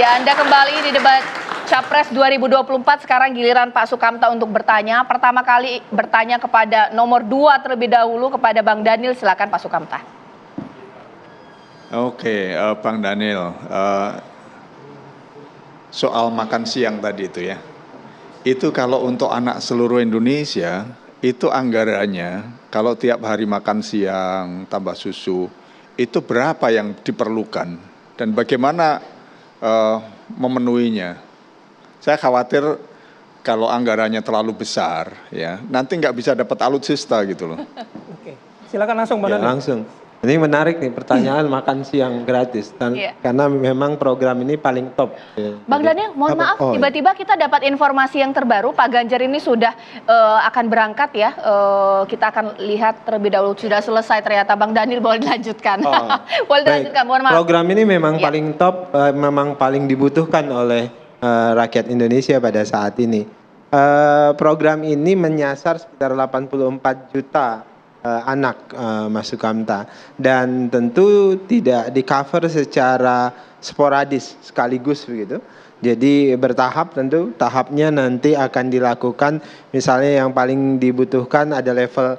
Ya, Anda kembali di debat Capres 2024. Sekarang giliran Pak Sukamta untuk bertanya. Pertama kali bertanya kepada nomor 2 terlebih dahulu kepada Bang Daniel. Silakan Pak Sukamta. Oke, Bang Daniel, soal makan siang tadi itu ya. Itu kalau untuk anak seluruh Indonesia, itu anggarannya kalau tiap hari makan siang tambah susu, itu berapa yang diperlukan dan bagaimana memenuhinya? Saya khawatir kalau anggarannya terlalu besar, ya nanti nggak bisa dapat alutsista gitu loh. Oke, silakan langsung Bang Daniel. Langsung. Ini menarik nih pertanyaan makan siang gratis karena memang program ini paling top. Bang Daniel, mohon maaf, tiba-tiba kita dapat informasi yang terbaru. Pak Ganjar ini sudah akan berangkat ya. Kita akan lihat terlebih dahulu. Sudah selesai ternyata. Bang Daniel boleh dilanjutkan. Boleh dilanjutkan, mohon maaf. Program ini memang paling top, memang paling dibutuhkan oleh rakyat Indonesia pada saat ini. Program ini menyasar sekitar 84 juta anak, Mas Sukamta, dan tentu tidak di cover secara sporadis sekaligus begitu. Jadi bertahap, tentu tahapnya nanti akan dilakukan. Misalnya yang paling dibutuhkan ada level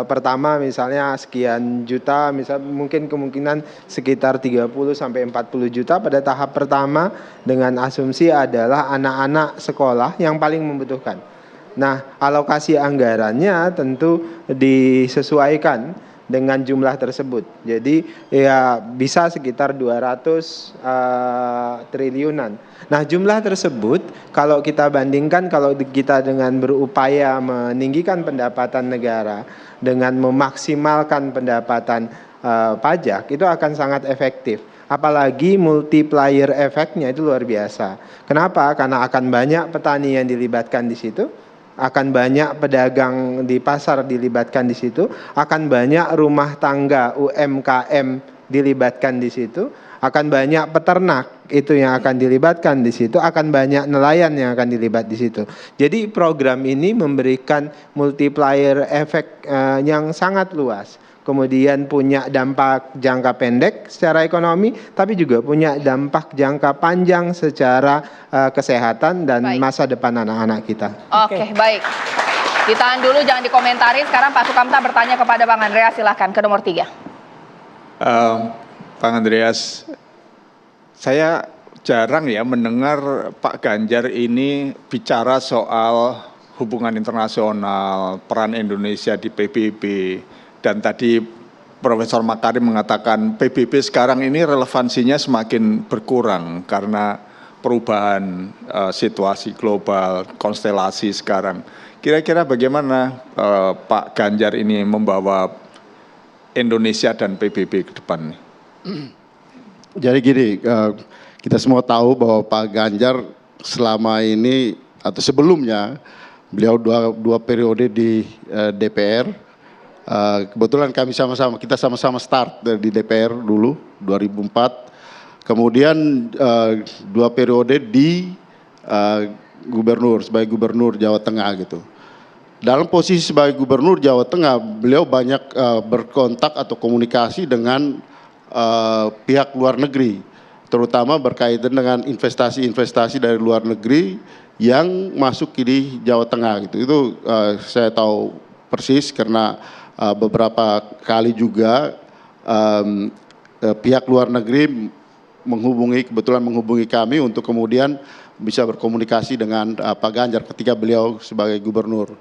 pertama misalnya sekian juta, mungkin kemungkinan sekitar 30 sampai 40 juta pada tahap pertama, dengan asumsi adalah anak-anak sekolah yang paling membutuhkan. Nah, alokasi anggarannya tentu disesuaikan dengan jumlah tersebut. Jadi ya bisa sekitar 200 triliunan. Nah, jumlah tersebut kalau kita bandingkan, kalau kita dengan berupaya meninggikan pendapatan negara dengan memaksimalkan pendapatan pajak, itu akan sangat efektif. Apalagi multiplier efeknya itu luar biasa. Kenapa? Karena akan banyak petani yang dilibatkan di situ, akan banyak pedagang di pasar dilibatkan di situ, akan banyak rumah tangga UMKM dilibatkan di situ, akan banyak peternak itu yang akan dilibatkan di situ, akan banyak nelayan yang akan dilibat di situ. Jadi program ini memberikan multiplier efek yang sangat luas. Kemudian punya dampak jangka pendek secara ekonomi, tapi juga punya dampak jangka panjang secara kesehatan dan masa depan anak-anak kita. Oke, baik. Ditahan dulu, jangan dikomentari. Sekarang Pak Sukamta bertanya kepada Bang Andreas, silahkan ke nomor 3. Bang Andreas, saya jarang ya mendengar Pak Ganjar ini bicara soal hubungan internasional, peran Indonesia di PBB. Dan tadi Profesor Makarim mengatakan PBB sekarang ini relevansinya semakin berkurang karena perubahan situasi global, konstelasi sekarang. Kira-kira bagaimana Pak Ganjar ini membawa Indonesia dan PBB ke depan? Jadi gini, kita semua tahu bahwa Pak Ganjar selama ini atau sebelumnya beliau dua periode di DPR. Kebetulan kita sama-sama start di DPR dulu 2004, kemudian 2 periode di sebagai gubernur Jawa Tengah gitu. Dalam posisi sebagai gubernur Jawa Tengah, beliau banyak berkontak atau komunikasi dengan pihak luar negeri, terutama berkaitan dengan investasi-investasi dari luar negeri yang masuk di Jawa Tengah gitu. Itu saya tahu persis karena beberapa kali juga pihak luar negeri kebetulan menghubungi kami untuk kemudian bisa berkomunikasi dengan Pak Ganjar ketika beliau sebagai gubernur.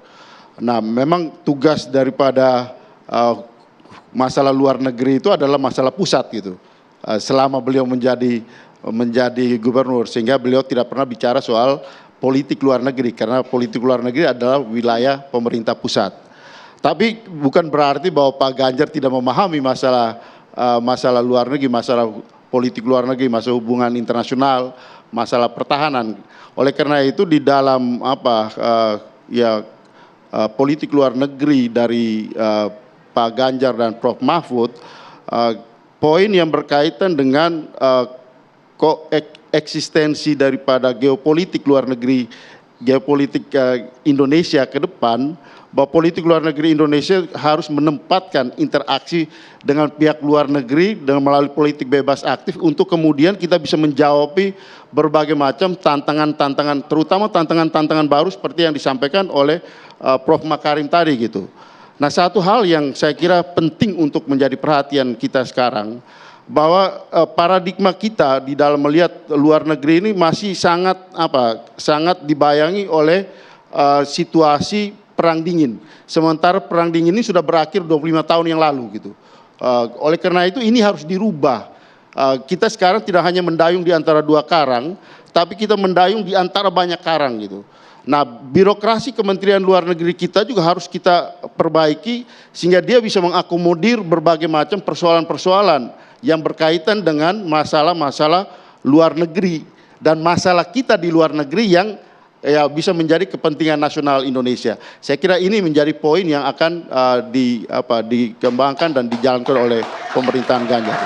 Nah, memang tugas daripada masalah luar negeri itu adalah masalah pusat gitu. Selama beliau menjadi gubernur, sehingga beliau tidak pernah bicara soal politik luar negeri karena politik luar negeri adalah wilayah pemerintah pusat. Tapi bukan berarti bahwa Pak Ganjar tidak memahami masalah luar negeri, masalah politik luar negeri, masalah hubungan internasional, masalah pertahanan. Oleh karena itu di dalam politik luar negeri dari Pak Ganjar dan Prof Mahfud, poin yang berkaitan dengan eksistensi daripada geopolitik luar negeri geopolitik Indonesia ke depan, bahwa politik luar negeri Indonesia harus menempatkan interaksi dengan pihak luar negeri dengan melalui politik bebas aktif untuk kemudian kita bisa menjawab berbagai macam tantangan-tantangan, terutama tantangan-tantangan baru seperti yang disampaikan oleh Prof. Makarim tadi gitu. Nah, satu hal yang saya kira penting untuk menjadi perhatian kita sekarang, bahwa paradigma kita di dalam melihat luar negeri ini masih sangat dibayangi oleh situasi perang dingin. Sementara perang dingin ini sudah berakhir 25 tahun yang lalu gitu. Oleh karena itu ini harus dirubah. Kita sekarang tidak hanya mendayung di antara dua karang, tapi kita mendayung di antara banyak karang gitu. Nah, birokrasi Kementerian Luar Negeri kita juga harus kita perbaiki sehingga dia bisa mengakomodir berbagai macam persoalan-persoalan yang berkaitan dengan masalah-masalah luar negeri dan masalah kita di luar negeri yang ya bisa menjadi kepentingan nasional Indonesia. Saya kira ini menjadi poin yang akan dikembangkan dan dijalankan oleh pemerintahan Ganjar.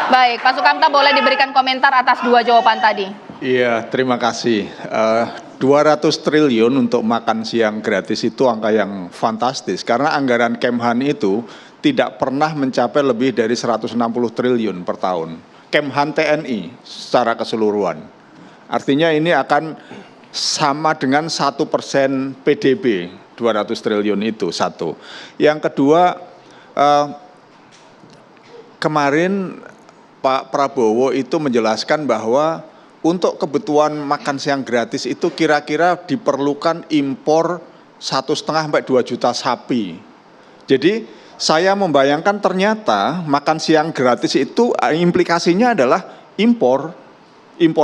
Baik, Pak Sukamta boleh diberikan komentar atas dua jawaban tadi. Iya, terima kasih. 200 triliun untuk makan siang gratis itu angka yang fantastis karena anggaran Kemhan itu tidak pernah mencapai lebih dari 160 triliun per tahun. Kemhan TNI secara keseluruhan. Artinya ini akan sama dengan 1% PDB, 200 triliun itu satu. Yang kedua, kemarin Pak Prabowo itu menjelaskan bahwa untuk kebutuhan makan siang gratis itu kira-kira diperlukan impor 1,5 sampai 2 juta sapi. Jadi saya membayangkan ternyata makan siang gratis itu implikasinya adalah impor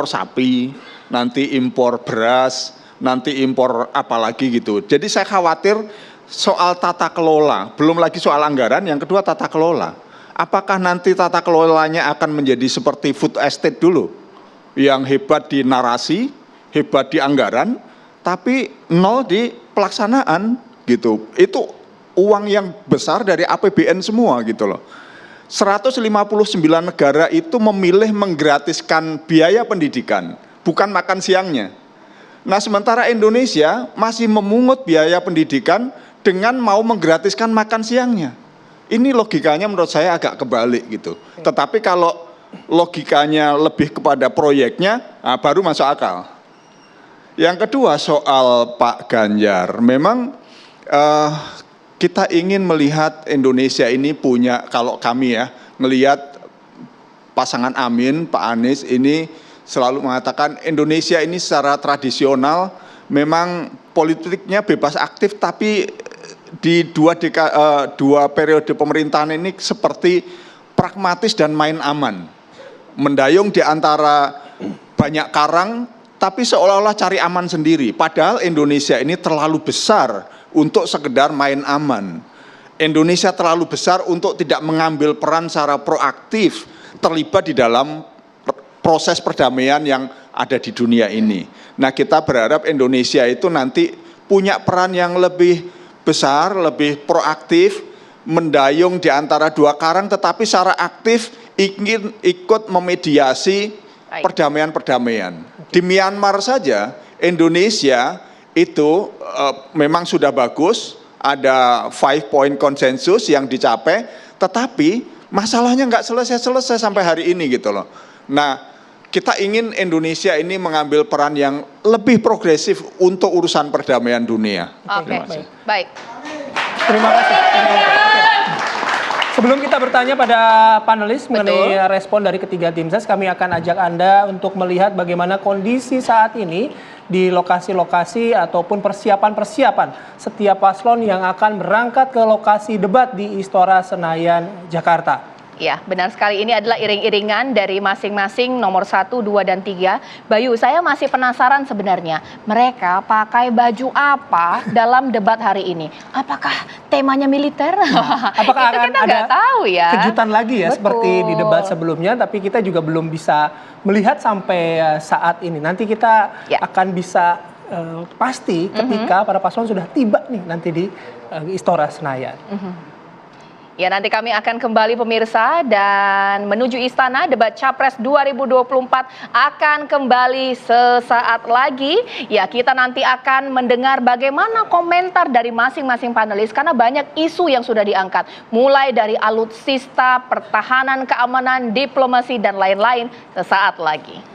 sapi, nanti impor beras, nanti impor apalagi gitu. Jadi saya khawatir soal tata kelola, belum lagi soal anggaran, yang kedua tata kelola. Apakah nanti tata kelolanya akan menjadi seperti food estate dulu, yang hebat di narasi, hebat di anggaran, tapi nol di pelaksanaan gitu. Itu uang yang besar dari APBN semua gitu loh. 159 negara itu memilih menggratiskan biaya pendidikan, bukan makan siangnya. Nah, sementara Indonesia masih memungut biaya pendidikan dengan mau menggratiskan makan siangnya. Ini logikanya menurut saya agak kebalik gitu. Tetapi kalau logikanya lebih kepada proyeknya, baru masuk akal. Yang kedua soal Pak Ganjar, memang kita ingin melihat Indonesia ini punya, kalau kami ya, melihat pasangan Amin, Pak Anies ini selalu mengatakan Indonesia ini secara tradisional memang politiknya bebas aktif, tapi di dua periode pemerintahan ini seperti pragmatis dan main aman. Mendayung di antara banyak karang, tapi seolah-olah cari aman sendiri. Padahal Indonesia ini terlalu besar untuk sekedar main aman. Indonesia terlalu besar untuk tidak mengambil peran secara proaktif, terlibat di dalam proses perdamaian yang ada di dunia ini. Nah, kita berharap Indonesia itu nanti punya peran yang lebih besar, lebih proaktif, mendayung di antara dua karang, tetapi secara aktif ingin ikut memediasi perdamaian-perdamaian. Di Myanmar saja, Indonesia itu memang sudah bagus, ada 5 point konsensus yang dicapai, tetapi masalahnya nggak selesai-selesai sampai hari ini gitu loh. Nah, kita ingin Indonesia ini mengambil peran yang lebih progresif untuk urusan perdamaian dunia. Oke, baik. Terima kasih. Sebelum kita bertanya pada panelis mengenai respon dari ketiga tim ses, kami akan ajak Anda untuk melihat bagaimana kondisi saat ini di lokasi-lokasi ataupun persiapan-persiapan setiap paslon yang akan berangkat ke lokasi debat di Istora Senayan, Jakarta. Ya, benar sekali. Ini adalah iring-iringan dari masing-masing nomor 1, 2, dan 3. Bayu, saya masih penasaran sebenarnya. Mereka pakai baju apa dalam debat hari ini? Apakah temanya militer? Apakah itu akan kita nggak tahu ya. Kejutan lagi ya. Betul. Seperti di debat sebelumnya, tapi kita juga belum bisa melihat sampai saat ini. Nanti kita akan bisa pasti ketika para paslon sudah tiba nih nanti di Istora Senayan. Ya, nanti kami akan kembali pemirsa, dan menuju istana debat Capres 2024 akan kembali sesaat lagi. Ya, kita nanti akan mendengar bagaimana komentar dari masing-masing panelis karena banyak isu yang sudah diangkat. Mulai dari alutsista, pertahanan, keamanan, diplomasi, dan lain-lain sesaat lagi.